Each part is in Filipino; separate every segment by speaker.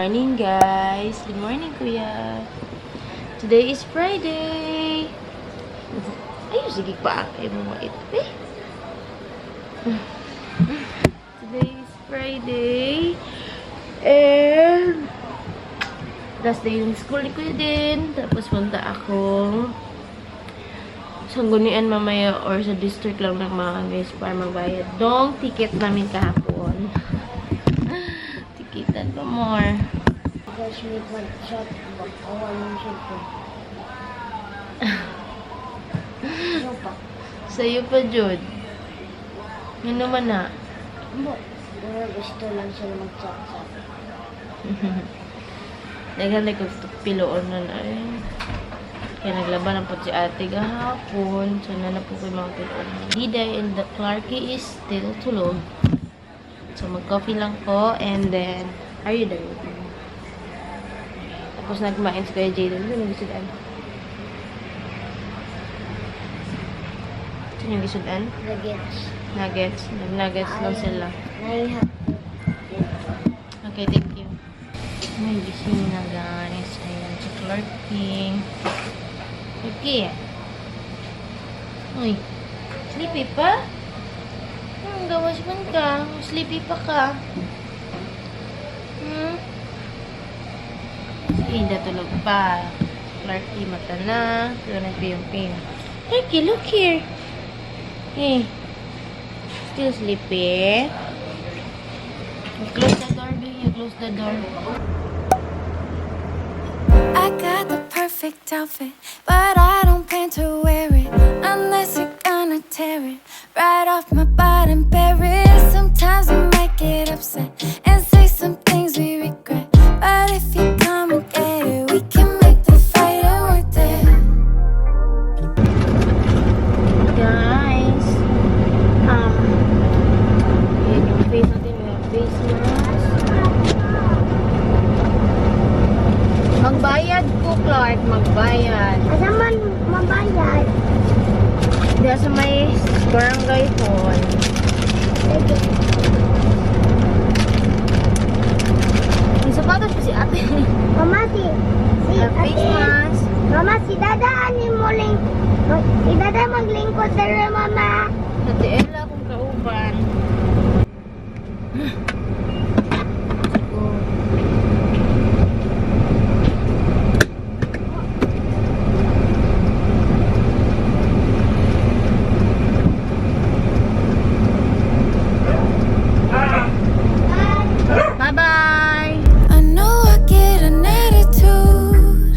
Speaker 1: morning, guys. Good morning, Kuya. Today is Friday. Ayun, sige pa. Ay mo ito, eh. Today is Friday. And last day ng school ni Kuya din. Tapos punta ako sa Gunian mamaya or sa district lang ng mga guys para magbayad dong ticket namin kahapon. Tikitan pa more.
Speaker 2: Guys, may shot. Bakawan yung shot ko. Ano pa?
Speaker 1: Sa'yo pa, Jud. Yan naman na.
Speaker 2: Gusto lang sila mag-chat-chat.
Speaker 1: Naghalay ko ito piloon nun ay. Kaya naglaban ang po si ate gahapon. So, na po ko yung mga piloon. Diday and the Clarky is still tulog. So, mag-coffee lang po. And then, are you done? Tapos nagmain si Kuya Jayden. Ano yung gisudan? Ano yung gisudan?
Speaker 2: Nuggets.
Speaker 1: Nuggets. Nag-nuggets lang sila.
Speaker 2: Naihap.
Speaker 1: Okay, thank you. May gising na, guys. Ayan, si Clarky. Okay. Uy, sleepy pa? Gawas man ka. Sleepy pa ka. Si Ida tulog pa. Clarky mata na. Pero nagpiyong-piyong. Clarky, look here. Hey. Still sleepy. You close the door, do you? Close the door.
Speaker 3: I got the perfect outfit, but I don't plan to wear it unless you're gonna tear it right off my bottom, bury it. Sometimes I might get upset and say some things we regret, but if you come and get it, we can make the fight worth it.
Speaker 1: Guys, yan yung face natin, may face mask. Magbayad ko, Clark, magbayad.
Speaker 2: Asa man mabayad?
Speaker 1: Diyan sa may barangay hall. May sapatos pa si ate.
Speaker 2: Mama, si
Speaker 1: Face mask.
Speaker 2: Mama, si Dada, si Dada maglingkod na rin, Mama.
Speaker 1: Ate Ella, kung kauban. Bye-bye!
Speaker 3: I know I get an attitude,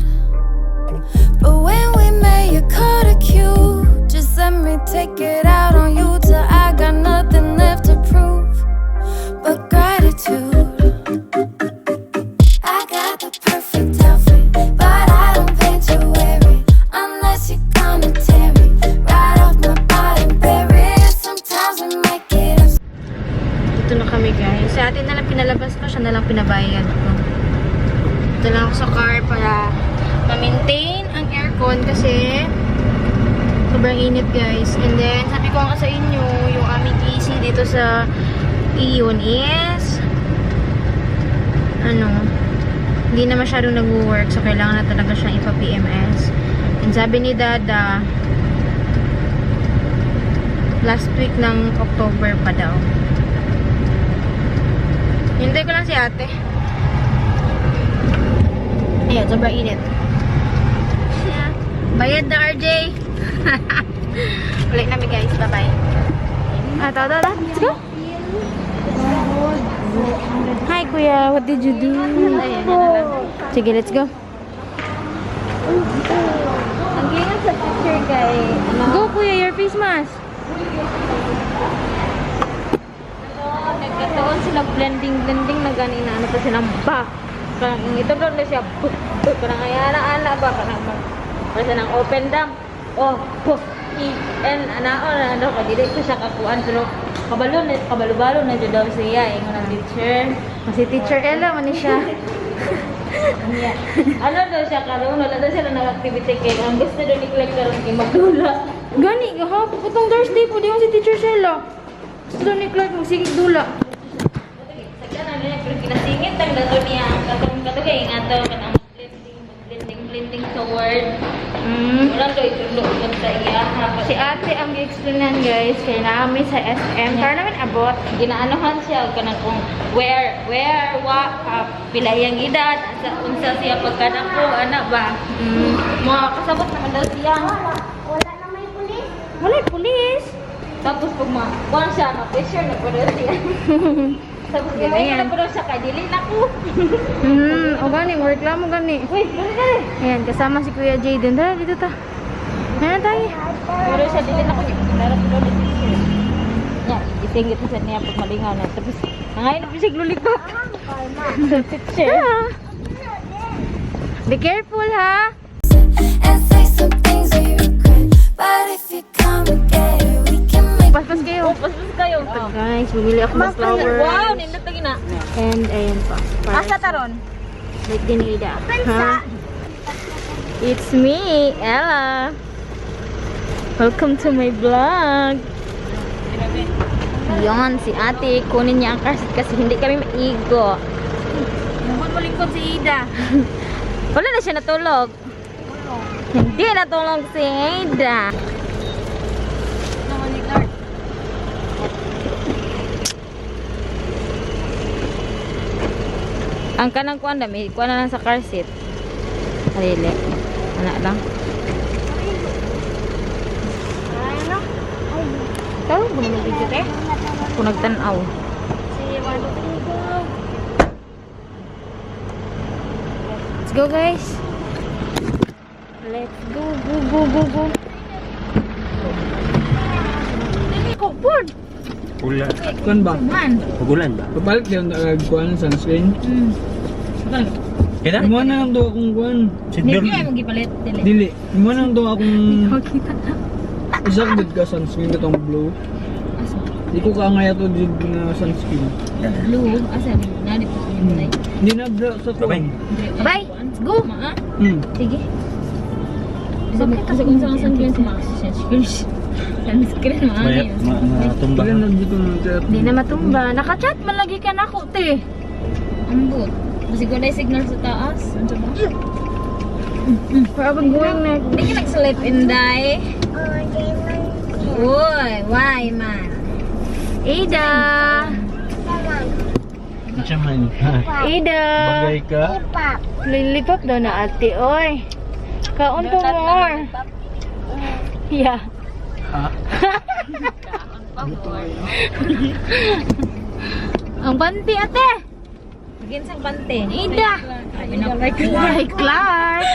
Speaker 3: but when we met, you caught a cue. Just let me take it out on you till I got nothing left to prove but gratitude. I got the perfect outfit, but I don't plan to wear it unless you're gonna tear it right off my bottom, bury it. Sometimes we might get upset.
Speaker 1: Dito na kami, guys. Sa atin na lang pinalabas ko, siya na lang pinabayad ko. Dito lang ako sa car para ma-maintain ang aircon kasi sobrang init, guys. And then, sabi ko nga sa inyo, yung aming AC dito sa Iyon is hindi na masyadong nag-work. So, kailangan na talaga siyang ipa-PMS. And sabi ni Dada, last week ng October pa daw. Hintay ko lang si ate. Ayan, sobrang init. Bayad na, RJ. Ulit namin, guys. Bye-bye. Tara. Let's go. Hi, Kuya. What did you do? Ayan, yan na lang. Sige, let's go.
Speaker 2: Ang gingat sa picture kay...
Speaker 1: Go, Kuya. Your face mask.
Speaker 2: Nagkataon sila blending na ganin na ano pa silang ba. Kanang ito doon na siya. Kanang ayana ba. Kanang kasi nang open dam. Ano ko, dili ko siya kakuan. Pero kabalo-balo na dyan daw siya. Ingon ang teacher.
Speaker 1: Si Teacher Ella, man siya.
Speaker 2: Ano daw siya karoon? Wala daw sila nag-activity kay. Ang gusto daw ni Clark karoon kay magdula.
Speaker 1: Gani, ha? Putong Thursday po. Di mo si Teacher Shella. Gusto daw ni Clark magsigig dula.
Speaker 2: Sa kanan niya, pero kinasingit ang dato niya. Katong Katugay nga to kanang blending sa word.
Speaker 1: Mm.
Speaker 2: Wala to itulog sa iya ha.
Speaker 1: Si ate ang i-explainan guys, kaya namin sa SM. Para namin abot.
Speaker 2: Ginaanohan siya kanang kung where pila yang edad, asa unsa siya pagkadako ana ba. Mga kasabot naman daw siya.
Speaker 1: Wala pulis.
Speaker 2: Tapos pag kuwan siya, ma-pressure na po daw siya. Tapos
Speaker 1: Ganyan.
Speaker 2: gawin na po daw siya, kaya dili na ko.
Speaker 1: O gani, mo reklamo gani.
Speaker 2: Wait, dali.
Speaker 1: Ayan, kasama si Kuya Jayden. Tara, dito ta. Ayan tayo.
Speaker 2: Pero siya, dili na ko niya. Darap daw na siya. Nya, itingit sa niya pag malingaw na. Tapos, nangayon na po siya glulipap. Sa picture.
Speaker 1: Be careful ha.
Speaker 3: And say some things we regret. But if you come and get it, we can make
Speaker 1: Paspas kayo.
Speaker 2: Paspas kayo.
Speaker 1: Guys, bumili ako ng flowers.
Speaker 2: Wow, nindot lagi na.
Speaker 1: And ayan pa. Para
Speaker 2: Asa taron?
Speaker 1: like dinida. Ha? It's me, Ella. Welcome to my vlog. Yon, si ate. Kunin niya ang karsit kasi hindi kami maigo.
Speaker 2: Nabot mo lingkod si Ida.
Speaker 1: Wala na siya natulog. Hindi natulog si Ada.
Speaker 2: Naman ni Clark.
Speaker 1: Ang kanang kuan dami, kuan na lang sa car seat. Alili. Ana lang. Ano? Tahu mo na video te? Kung nagtanaw. Let's go guys. Let's go, go. Kokpon.
Speaker 4: Ulan.
Speaker 5: Kuan ba?
Speaker 1: Man.
Speaker 4: Ulan ba?
Speaker 5: Papalit yung kuan sunscreen.
Speaker 4: Kaya?
Speaker 5: Imo na lang daw akong kuan.
Speaker 4: Sidor.
Speaker 2: Hindi mo gipalit. Dili.
Speaker 5: Dili. Imo na lang daw akong isak gud ka sunscreen katong blue. Di ko kaangaya to did na sunscreen.
Speaker 2: Blue. Asa ni? Nari po sa nilay.
Speaker 5: Hindi na bra sa
Speaker 4: Babay.
Speaker 5: kuan.
Speaker 1: Bye. Let's go.
Speaker 2: Ma.
Speaker 1: Sige.
Speaker 2: Kasi kung saan sunscreen sa mga sunscreen. Sunscreen mga
Speaker 4: Maya, matumba.
Speaker 5: Ilan na dito ng chat.
Speaker 1: Di na matumba. Nakachat man lagi ka na ako, te.
Speaker 2: Ambot. Kasi ko na signal sa taas. Ano ba?
Speaker 1: Where are we going next?
Speaker 2: Hindi ka nag-sleep in die. Uy, why man?
Speaker 1: Ada.
Speaker 4: Ano siya man?
Speaker 1: Ada.
Speaker 4: Bagay ka?
Speaker 1: Lilipap daw na ate, oy. Kaon po more. Yeah.
Speaker 4: Ha?
Speaker 1: Ang banti ate.
Speaker 2: Bigyan sang pante.
Speaker 1: Ida. Kay Clark.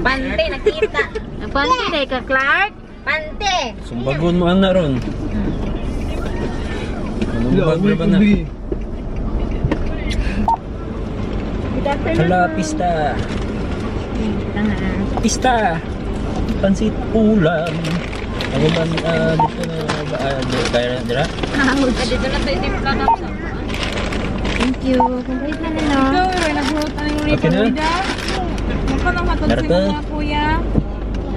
Speaker 2: Pante, nakita.
Speaker 1: Ang banti kay ka Clark.
Speaker 2: Pante.
Speaker 4: Sumbagon mo na ron. Anong
Speaker 5: Wala,
Speaker 4: bag
Speaker 5: may
Speaker 4: ba na?
Speaker 5: kubi.
Speaker 4: Hala, pista. Pista. Pansit ulam. Ano ba dito na kaya dira?
Speaker 2: Dito na tayo din ka sa.
Speaker 1: Thank you. Complete na nila.
Speaker 4: Okay na? Narata.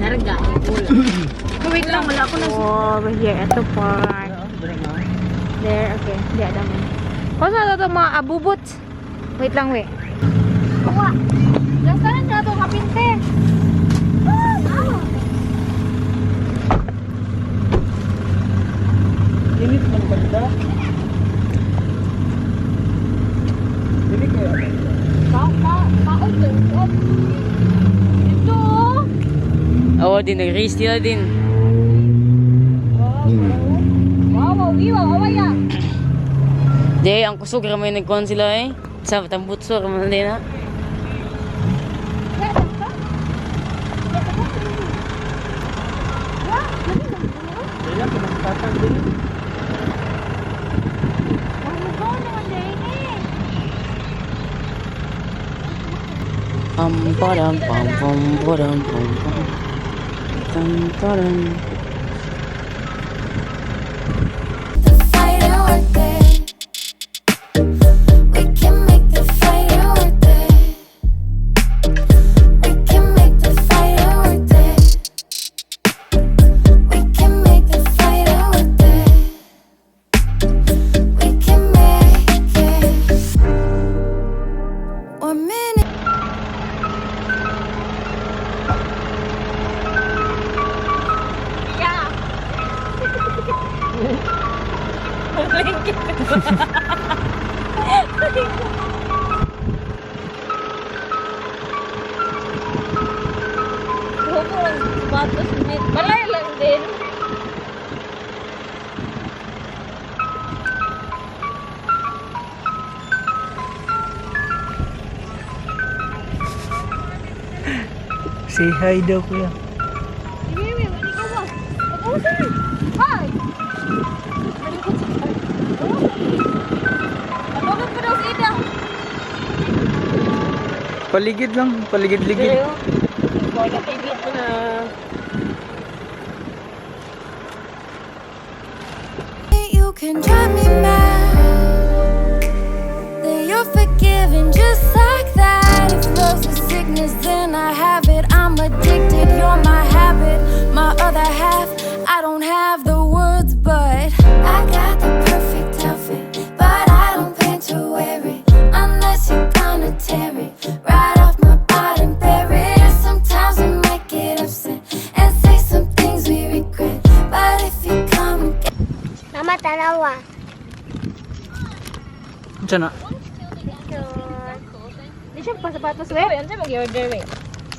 Speaker 2: Larga.
Speaker 1: Wait lang, wala ako na. Oh, over here. Ito part. There, okay. Di ada mo. Kung saan ito mga abubot? Wait lang, wait. Kuha. Nasaan na ito kapinte?
Speaker 5: Init man banda. Dili kaya.
Speaker 1: Ito.
Speaker 6: Oo, din. Nag-race nila din.
Speaker 1: Wow, awaya.
Speaker 6: Di, ang kusog ramay nagkuhan sila eh. Sa tambutso ramay din na.
Speaker 5: Kaya ko nagtatag din.
Speaker 6: Pam padam pam pam padam pam pam. Tam padam.
Speaker 3: the fight and worth it. We can make the fight and worth it. We can make the fight and worth it. We can make the fight and worth it. We can make it. We're
Speaker 2: sapatos. Balay lang din.
Speaker 5: Say hi daw kuya.
Speaker 2: Sige, wali ka ba? Pag-usan! Hi! Malikot sa ay. Pag-usan pa daw si Ida.
Speaker 5: Paligid lang, paligid-ligid.
Speaker 2: Wala pigit na.
Speaker 3: You can drive me mad, then you're forgiven just like that. If love's a sickness, then I have it. I'm addicted, you're my habit, my other half. I don't have the words, but I got the perfect outfit, but I don't plan to wear it unless you're gonna tear it right off my bottom, bare it. Sometimes we might get upset and say some things we regret, but if you come and
Speaker 1: Mama, tanawa.
Speaker 5: Diyan na.
Speaker 2: Di siya pa sapatos, we. Yan siya mag-order, we.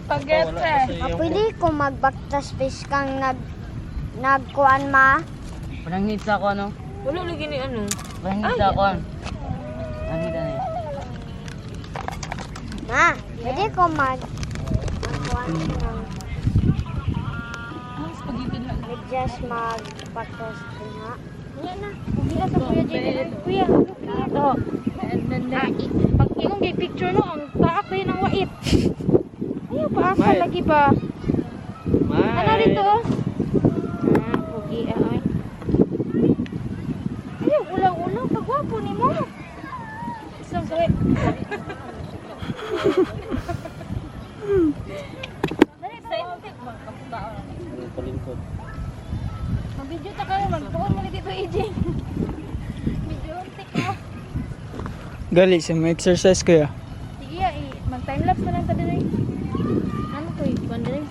Speaker 2: Spaghetti.
Speaker 1: Pwede ko magbaktas fish kang nagkuan ma.
Speaker 6: Walang hit sa ako, ano?
Speaker 2: Wala lagi ni ano.
Speaker 6: Walang hit sa ako. Ang hit na eh.
Speaker 1: Ma, pwede ko magkuan ng just magbaktas na.
Speaker 2: Wala na. Kuya sa Kuya Jay. Kuya, ito. Pag yung gay picture no, ang taak kayo ng wait. Ayaw, paasa lagi ba? Ano rito? Pugi ay. Ayaw, ulang-ulang. Pagwapo ni mo. Isang kawit. Dali, scientific. Magkaputaon.
Speaker 4: Palingkod.
Speaker 2: Mag-video ta kayo. Magtuon mo ni dito, EJ. Video untik ka.
Speaker 5: Gali sa may exercise kuya.
Speaker 2: Sige, mag-timelapse na lang ta din. Ano to, ikuan din.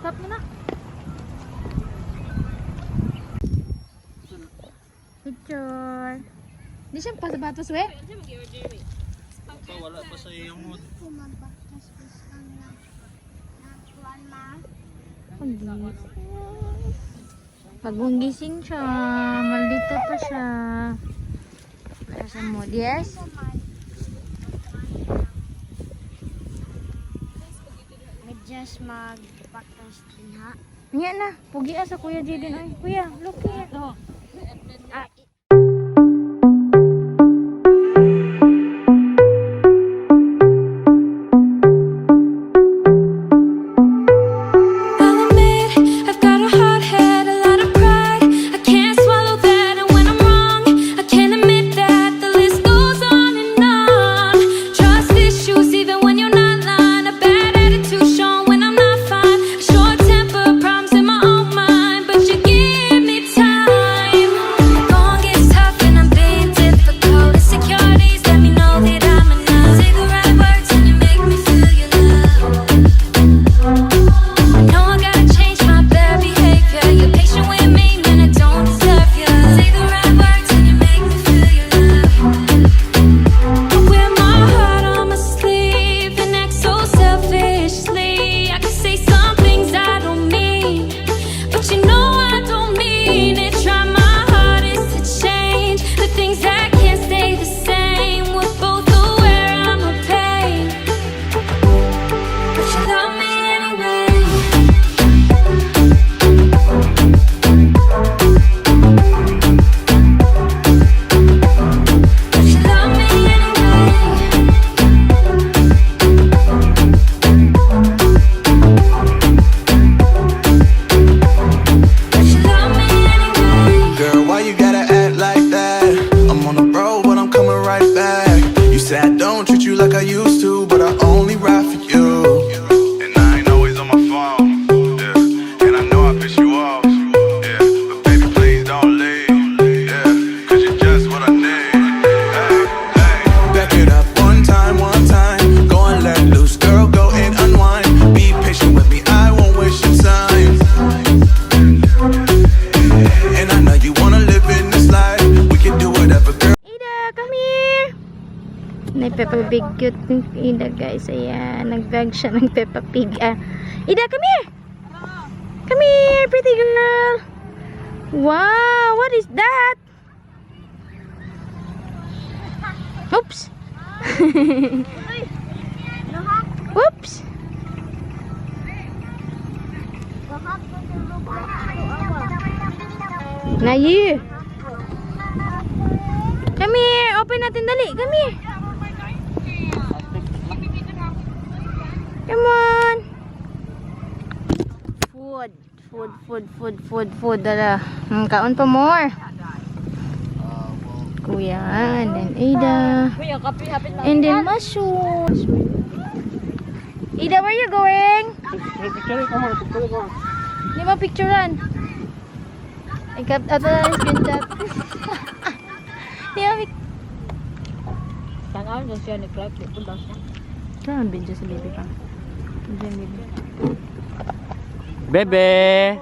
Speaker 2: Stop mo na. Picture. Di siya pa sapatos, we?
Speaker 4: Wala pa sa iyong mood.
Speaker 1: Pagong gising siya, maldito pa siya. Para sa mood, yes? Just magbaktas din ha.
Speaker 2: Nya na, pugi sa Kuya Jaden. Ay, Kuya, look here.
Speaker 3: I'll admit I've got a hard head, a lot of pride. I can't swallow that, and when I'm wrong, I can't admit that. The list goes on and on. Trust issues, even when you're not lying. A bad attitude shown when I'm not fine. A short temper, problems in my own mind, but you give me time. Going gets tough and I'm being difficult. Insecurities let me know that I'm enough. Say the right words and you make me feel your love. No, I gotta change my bad behavior. You're patient with me, man, I don't deserve you. Say the right words and you make me feel your love. I wear my heart on my sleeve and act so selfishly. I can say some things I don't mean, but you know I don't mean it. Try my hardest to change the things that can't stay the same. We're both aware I'm a pain, but you love me anyway. But you love me anyway. But you love me anyway.
Speaker 7: Girl, why you gotta act like that? I'm on the road, but I'm coming right back. You said I don't treat you like I used to, but I only ride for you. And I ain't always on my phone, yeah. And I know I piss you off, yeah. But baby, please don't leave, yeah. Cause you're just what I need. Hey, hey. Back it up one time, go and let loose. Girl, go and unwind. Be patient with me, I won't waste your time. And I know you wanna live in this life. We can do whatever, girl.
Speaker 1: Ida, come here! May Peppa Pig cute ni Ida, guys. Ayan, nag-vlog siya ng Peppa Pig. Ida, come here! Come here, pretty girl. Wow, what is that? Oops. Oops. Nayi. Come here, open natin dali. Come here. Come on. Food. Dala. Kaon pa more. Kuya, and then Ada. And then mushrooms. Ida, where you going? Di ba picturean? Ikat ato na screenshot. Di ba
Speaker 2: Tangan dyan siya ni Clark. Punta siya.
Speaker 1: Saan video sa baby pa? Diyan baby.
Speaker 4: Bebe!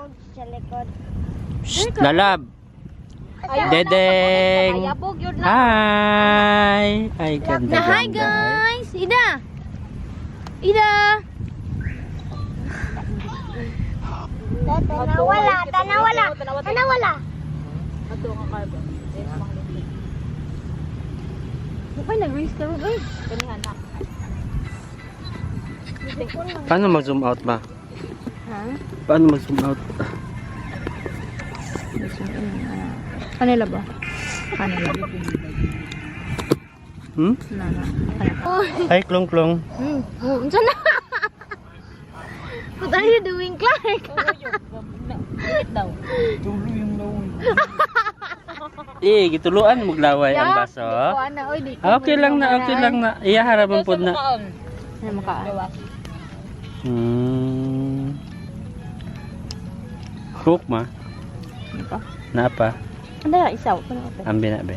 Speaker 4: Shh, lalab! Dedeng!
Speaker 2: Ayabog yun na.
Speaker 4: Hi! Ay, ganda,
Speaker 1: Na hi
Speaker 4: ganda.
Speaker 1: guys! Ida! Ida! Tanawala!
Speaker 2: Ato nga karbo.
Speaker 1: Ay, nag-race ka rin. Ay!
Speaker 2: Kanihan na.
Speaker 4: Paano mag-zoom out ba?
Speaker 1: Ha?
Speaker 4: Paano mag-zoom out?
Speaker 1: Kanila ba? Kanila.
Speaker 4: Hmm?
Speaker 1: Nana. Oh,
Speaker 4: Hi, klong-klong.
Speaker 1: saan na? What are you doing, Clark?
Speaker 2: daw.
Speaker 5: Tulo yung laway.
Speaker 4: Gituluan maglaway ang baso. Okay lang na. Iya harapan po na.
Speaker 1: Ano makaan?
Speaker 4: Cook ma.
Speaker 1: Ano pa?
Speaker 4: Napa?
Speaker 1: Ano na, isaw? Ano pa?
Speaker 4: Ambe na be.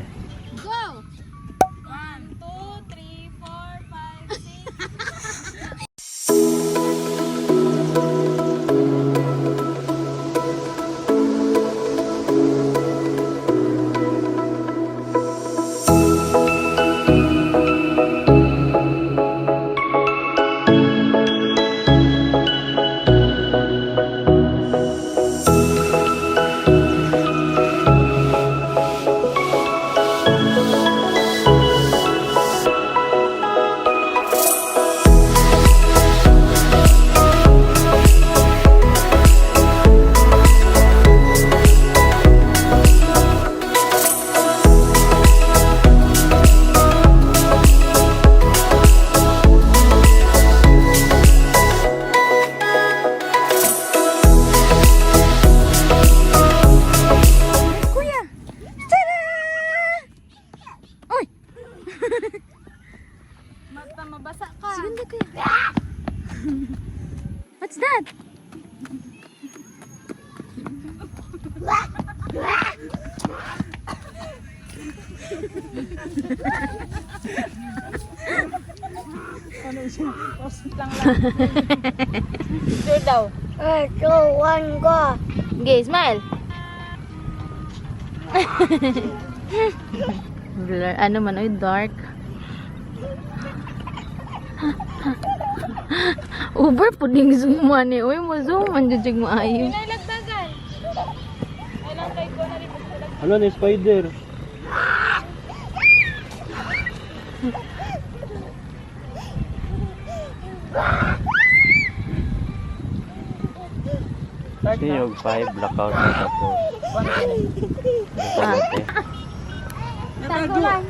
Speaker 1: Mabasa ka. Sigunda kuya. What's that?
Speaker 2: Sure daw.
Speaker 1: 2, 1, go. Okay, smile. Blur. Ano man, oy, dark. Uber puding zoom man eh. Uy, mo zoom man dyan mo ayo.
Speaker 2: Nailagdagan. Ay lang kay ko na rin.
Speaker 4: Ano ni spider? Yung 5 blackout na tapos.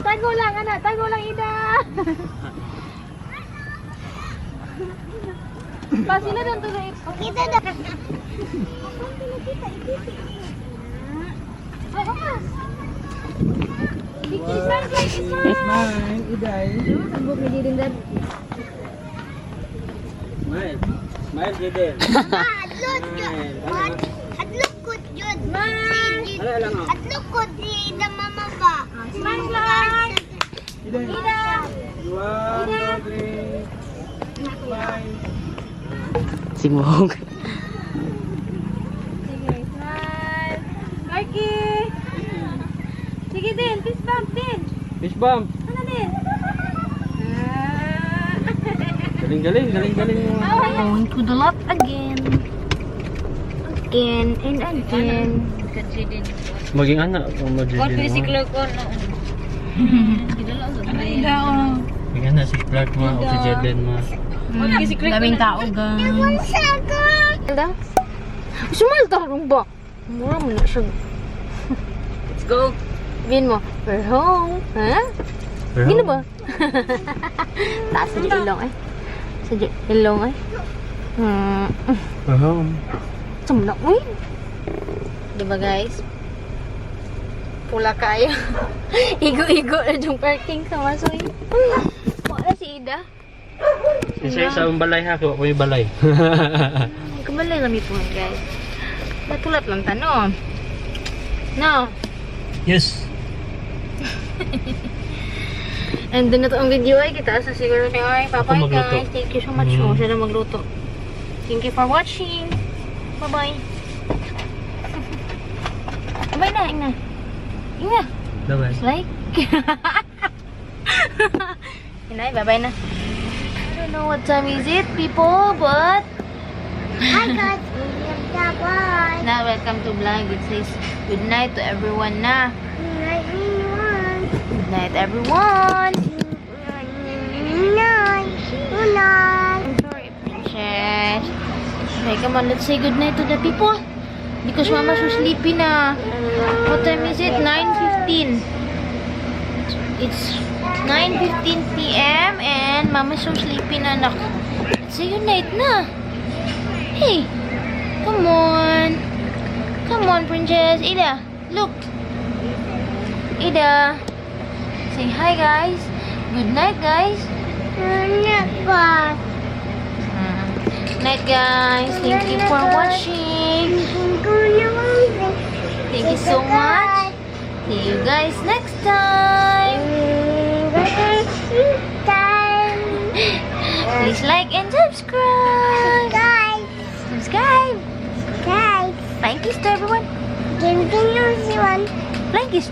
Speaker 1: Tago lang, anak. Tago lang, Ida. Pasila doon to guys. Kita na.
Speaker 5: Smile, Iday.
Speaker 1: Sambok ni din dad.
Speaker 4: Smile. Smile din.
Speaker 8: Hadlok ko yun.
Speaker 4: Ala lang oh.
Speaker 8: Hadlok ko di na mama ba?
Speaker 1: Smile lang.
Speaker 5: Iday.
Speaker 1: Ida.
Speaker 5: 1, 2, 3. Smile.
Speaker 4: Singmog.
Speaker 1: Sige, smile. Karki. Sige din, fist bump din.
Speaker 4: Fish bump.
Speaker 1: Ano din?
Speaker 4: Galing.
Speaker 1: Going to the lot again. again and again.
Speaker 4: Maging anak o magiging mo. Maging anak si Clark mo o si Jeden mo.
Speaker 1: Daming tao, guys. Alda? Sumal tarong ba? Mura mo na siya.
Speaker 6: Let's go.
Speaker 1: Bin mo, we're home. Ha? Bin na ba? Taas sa ilong eh. Sa ilong eh. Sumulak mo eh. Diba guys? Pula kayo. Igo-igo na yung parking sa masoy. Wala si Ida.
Speaker 4: Isa sa balay ha, kuha ko yung balay.
Speaker 1: Kabalay kami po guys. Natulat lang tanong. No.
Speaker 4: Yes.
Speaker 1: And then na to ang video ay kita sa siguro ni ay Papa
Speaker 4: Ako magluto.
Speaker 1: guys. Thank you so much po. Siya na magluto. Thank you for watching. Bye-bye. Bye na, Ina. Ina.
Speaker 4: Bye-bye.
Speaker 1: Like. Inay, bye-bye na. I don't know what time is it, people, but
Speaker 8: Hi guys, bye.
Speaker 1: now welcome to vlog. It says good night to everyone na. Good night, everyone. I'm sorry, princess. Okay, come on, let's say good night to the people. Because Mama's so sleepy na. What time is it? 9:15. It's 9:15 p.m. and Mama's so sleepy na, anak. Let's say good night na. Hey, come on. Come on, princess. Ida, look. Ida. Say hi, guys. Good night, guys. Night, guys. Thank you for watching. Thank you so much. See you guys next time. Please like and subscribe. Subscribe. Flying kiss to everyone. Flying kiss.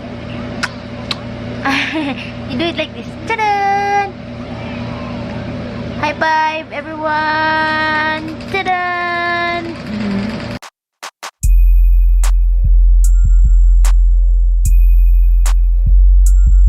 Speaker 1: You do it like this. Ta-da! High five, everyone. Ta-da!